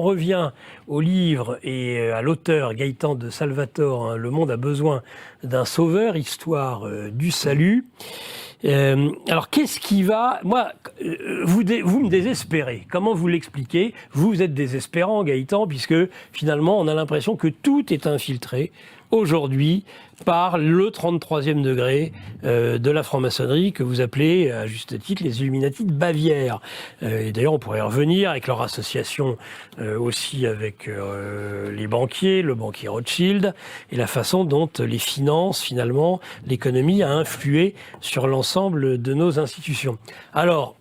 revient au livre et à l'auteur Gaëtan de Salvatore, hein, Le monde a besoin d'un sauveur, histoire du salut. Alors, qu'est-ce qui va... Moi, vous me désespérez. Comment vous l'expliquez? Vous êtes désespérant, Gaëtan, puisque finalement, on a l'impression que tout est infiltré aujourd'hui par le 33e degré de la franc-maçonnerie que vous appelez, à juste titre, les Illuminati de Bavière. Et d'ailleurs, on pourrait revenir avec leur association aussi avec les banquiers, le banquier Rothschild, et la façon dont les finances, finalement, l'économie a influé sur l'ensemble de nos institutions. Alors,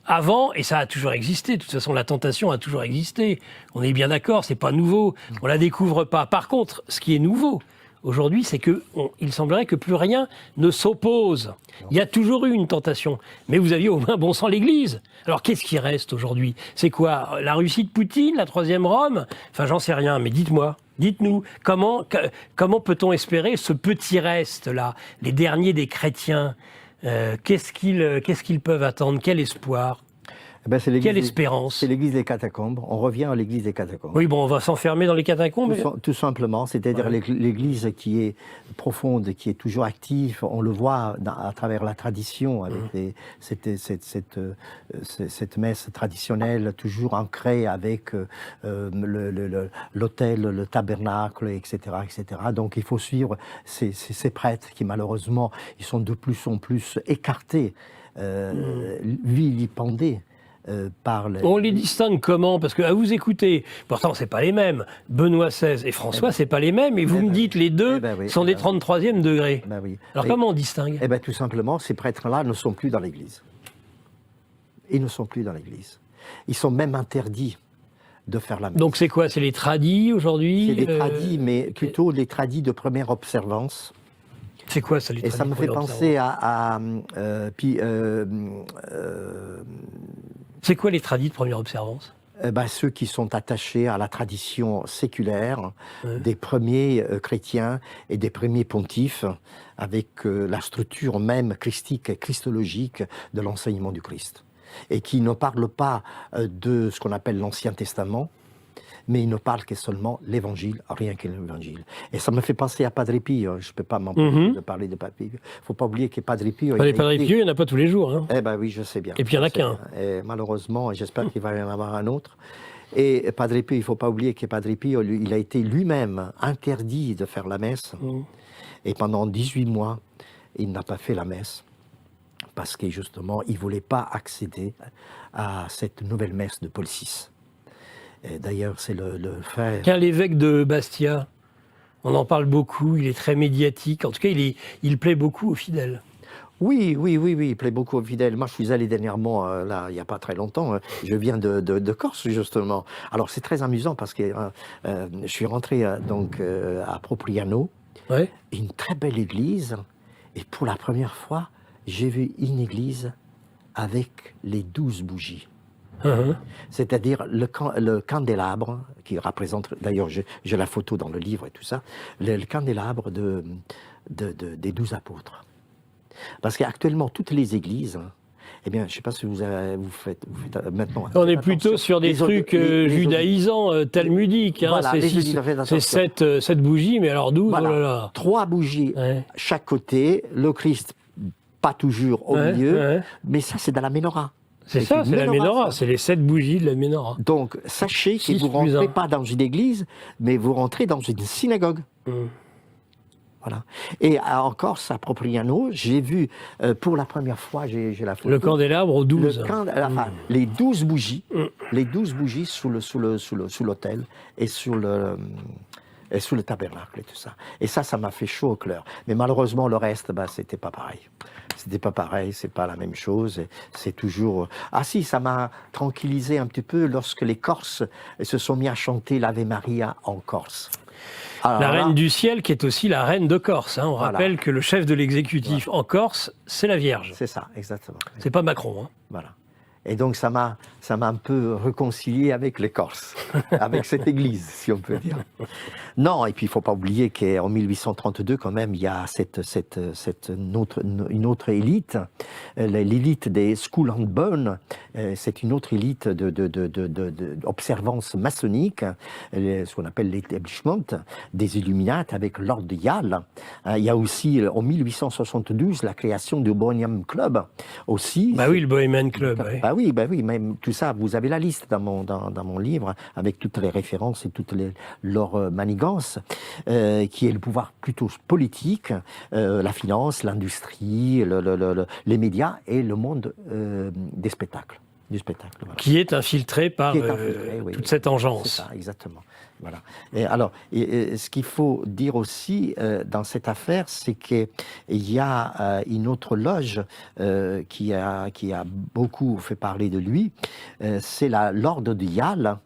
avant, et ça a toujours existé, de toute façon la tentation a toujours existé, on est bien d'accord, c'est pas nouveau, on la découvre pas. Par contre, ce qui est nouveau aujourd'hui, c'est qu'il semblerait que plus rien ne s'oppose. Il y a toujours eu une tentation, mais vous aviez au moins bon sang l'Église. Alors qu'est-ce qui reste aujourd'hui? C'est quoi? La Russie de Poutine, la troisième Rome? Enfin, j'en sais rien, mais dites-moi. Dites-nous, comment peut-on espérer ce petit reste-là, les derniers des chrétiens? Qu'est-ce qu'ils peuvent attendre? Quel espoir? Quelle espérance? C'est l'église des catacombes. On revient à l'église des catacombes. Oui, bon, on va s'enfermer dans les catacombes. Tout simplement, c'est-à-dire l'église qui est profonde, qui est toujours active. On le voit à travers la tradition, avec cette messe traditionnelle toujours ancrée avec l'autel, le tabernacle, etc., etc. Donc il faut suivre ces prêtres qui malheureusement, ils sont de plus en plus écartés, vilipendés. On les distingue comment? Parce que à vous écouter, pourtant c'est pas les mêmes. Benoît XVI et François, c'est pas les mêmes. Et vous me dites les deux sont des 33e degrés. Oui. Alors comment on distingue? Tout simplement, ces prêtres-là ne sont plus dans l'Église. Ils ne sont plus dans l'Église. Ils sont même interdits de faire la messe. Donc c'est quoi? C'est les tradis aujourd'hui? C'est les tradis, mais plutôt les tradis de première observance. C'est quoi ça, les tradis? Et ça me fait penser c'est quoi les tradis de première observance? Ceux qui sont attachés à la tradition séculaire des premiers chrétiens et des premiers pontifes, avec la structure même christique et christologique de l'enseignement du Christ. Et qui ne parlent pas de ce qu'on appelle l'Ancien Testament, mais il ne parle que seulement l'Évangile, rien que l'Évangile. Et ça me fait penser à Padre Pio. Je ne peux pas m'empêcher de parler de Padre Pio. Il ne faut pas oublier que Padre Pio... Les Padre Pio, il n'y en a pas tous les jours. Hein. Oui, je sais bien. Et puis il n'y en a qu'un. Malheureusement, j'espère qu'il va y en avoir un autre. Et Padre Pio, il ne faut pas oublier que Padre Pio, il a été lui-même interdit de faire la messe. Et pendant 18 mois, il n'a pas fait la messe. Parce que justement, il ne voulait pas accéder à cette nouvelle messe de Paul VI. D'ailleurs, c'est le frère... Tiens, l'évêque de Bastia, on en parle beaucoup, il est très médiatique. En tout cas, il plaît beaucoup aux fidèles. Oui, il plaît beaucoup aux fidèles. Moi, je suis allé dernièrement, là, il n'y a pas très longtemps, je viens de Corse, justement. Alors, c'est très amusant parce que je suis rentré à Propriano, une très belle église, et pour la première fois, j'ai vu une église avec les 12 bougies. C'est-à-dire le candélabre, qui représente, d'ailleurs j'ai la photo dans le livre et tout ça, le candélabre des 12 apôtres. Parce qu'actuellement, toutes les églises, je ne sais pas si vous faites maintenant... On est plutôt sur des trucs judaïsants, talmudiques. Voilà, c'est 7 bougies, mais alors 12, voilà. Oh là là. 3 bougies chaque côté, le Christ pas toujours au milieu, mais ça c'est dans la menorah. C'est ça, c'est la menorah, c'est les 7 bougies de la menorah. Donc, sachez que vous ne rentrez pas dans une église, mais vous rentrez dans une synagogue. Voilà. Et encore, à Propriano, j'ai vu pour la première fois, j'ai la photo. Le candélabre aux 12. Les 12 bougies, les 12 bougies sous l'autel et sous le tabernacle et tout ça. Et ça m'a fait chaud au cœur. Mais malheureusement, le reste, c'était pas pareil. C'était pas pareil, c'est pas la même chose. C'est toujours... Ah si, ça m'a tranquillisé un petit peu lorsque les Corses se sont mis à chanter l'Ave Maria en Corse. Alors, la reine du ciel qui est aussi la reine de Corse. Hein. On rappelle que le chef de l'exécutif en Corse, c'est la Vierge. C'est ça, exactement. C'est pas Macron. Hein. Voilà. Et donc ça m'a un peu réconcilié avec les Corses, avec cette église, si on peut dire. Non, et puis il ne faut pas oublier qu'en 1832, quand même, il y a une autre élite, l'élite des Skull and Bone. C'est une autre élite d'observance maçonnique, ce qu'on appelle l'établissement des Illuminates avec l'ordre de Yale. Il y a aussi, en 1872, la création du Bohemian Club aussi. Bah oui, le Bohemian Club. Bah oui, même tout ça, vous avez la liste dans mon livre, avec toutes les références et toutes leurs manigances, qui est le pouvoir plutôt politique, la finance, l'industrie, les médias et le monde des spectacles. Du spectacle. Voilà. Qui est infiltré par toute cette engeance. C'est ça, exactement. Voilà. Et alors, ce qu'il faut dire aussi dans cette affaire, c'est qu'il y a une autre loge qui a beaucoup fait parler de lui, c'est l'ordre de Yale.